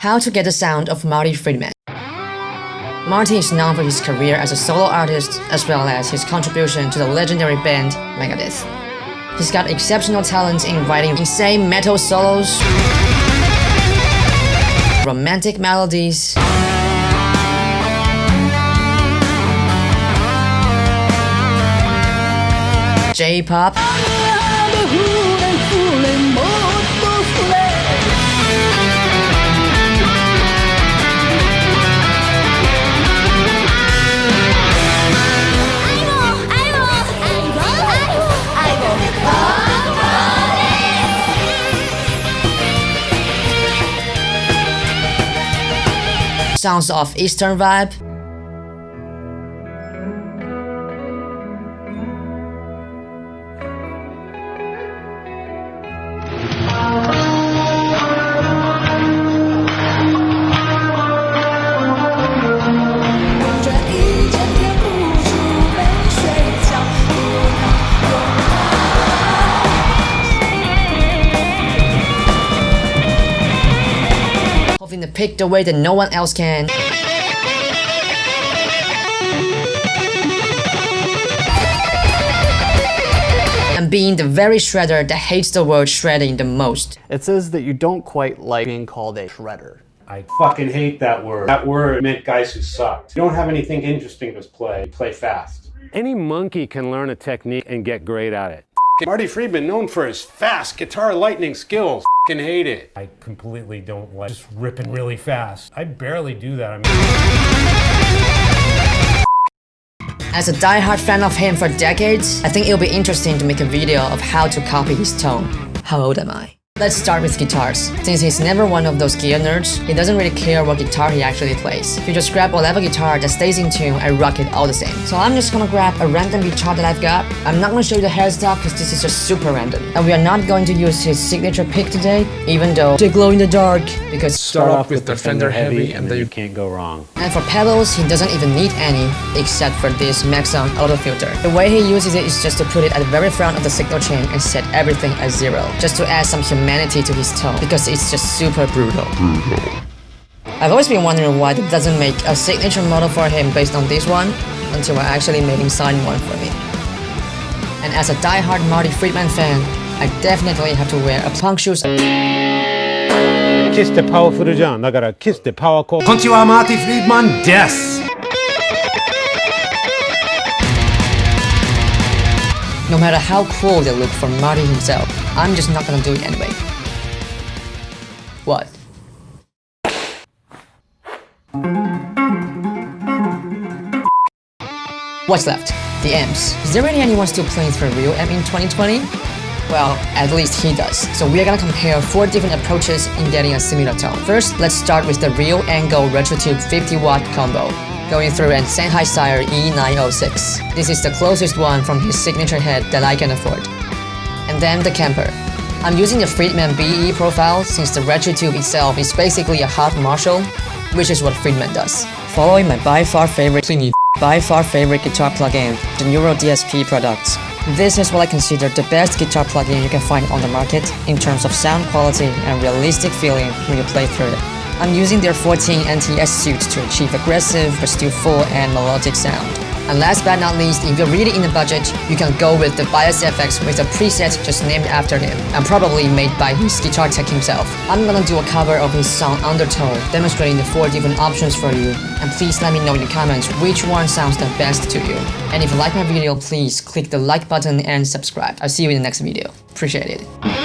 How to get the sound of Marty Friedman. Marty is known for his career as a solo artist as well as his contribution to the legendary band Megadeth. He's got exceptional talent in writing insane metal solos, romantic melodies, J-pop, sounds of Eastern vibe, hoping to pick the way that no one else can. And being the very shredder that hates the word shredding the most. It says that you don't quite like being called a shredder. I fucking hate that word. That word meant guys who sucked. You don't have anything interesting to play. Play fast. Any monkey can learn a technique and get great at it. Marty Friedman, known for his fast guitar lightning skills. Fucking hate it. I completely don't like just ripping really fast. I barely do that. As a die-hard fan of him for decades, I think it'll be interesting to make a video of how to copy his tone. How old am I? Let's start with guitars. Since he's never one of those gear nerds, he doesn't really care what guitar he actually plays. He just grab whatever guitar that stays in tune and rock it all the same. So I'm just gonna grab a random guitar that I've got. I'm not gonna show you the hairstyle because this is just super random. And we are not going to use his signature pick today, even though they glow in the dark, because Start off with the Fender Heavy and then you can't go wrong. and for pedals, he doesn't even need any, except for this Maxon auto filter. The way he uses it is just to put it at the very front of the signal chain and set everything at 0, just to add some humanity to his tone, because it's just super brutal. I've always been wondering why that doesn't make a signature model for him based on this one, until I actually made him sign one for me. And as a die-hard Marty Friedman fan, I definitely have to wear a punk shoes. Kiss the powerful John. I gotta kiss the power core. Konnichiwa, Marty Friedman, des! No matter how cool they look for Marty himself, I'm just not gonna do it anyway. What? What's left? The amps. Is there really anyone still playing for a real amp in 2020? Well, at least he does. So we're gonna compare 4 different approaches in getting a similar tone. First, let's start with the Real Angle RetroTube 50-watt combo, going through an Sennheiser E906. This is the closest one from his signature head that I can afford. And then the Kemper. I'm using the Friedman BE profile since the RetroTube itself is basically a half Marshall, which is what Friedman does. Following my by far favorite guitar plugin, the Neuro DSP products. This is what I consider the best guitar plugin you can find on the market in terms of sound quality and realistic feeling when you play through it. I'm using their 14 NTS suite to achieve aggressive but still full and melodic sound. And last but not least, if you're really in the budget, you can go with the Bias FX with a preset just named after him, and probably made by his guitar tech himself. I'm gonna do a cover of his song Undertow, demonstrating the 4 different options for you, and please let me know in the comments which one sounds the best to you. And if you like my video, please click the like button and subscribe. I'll see you in the next video. Appreciate it.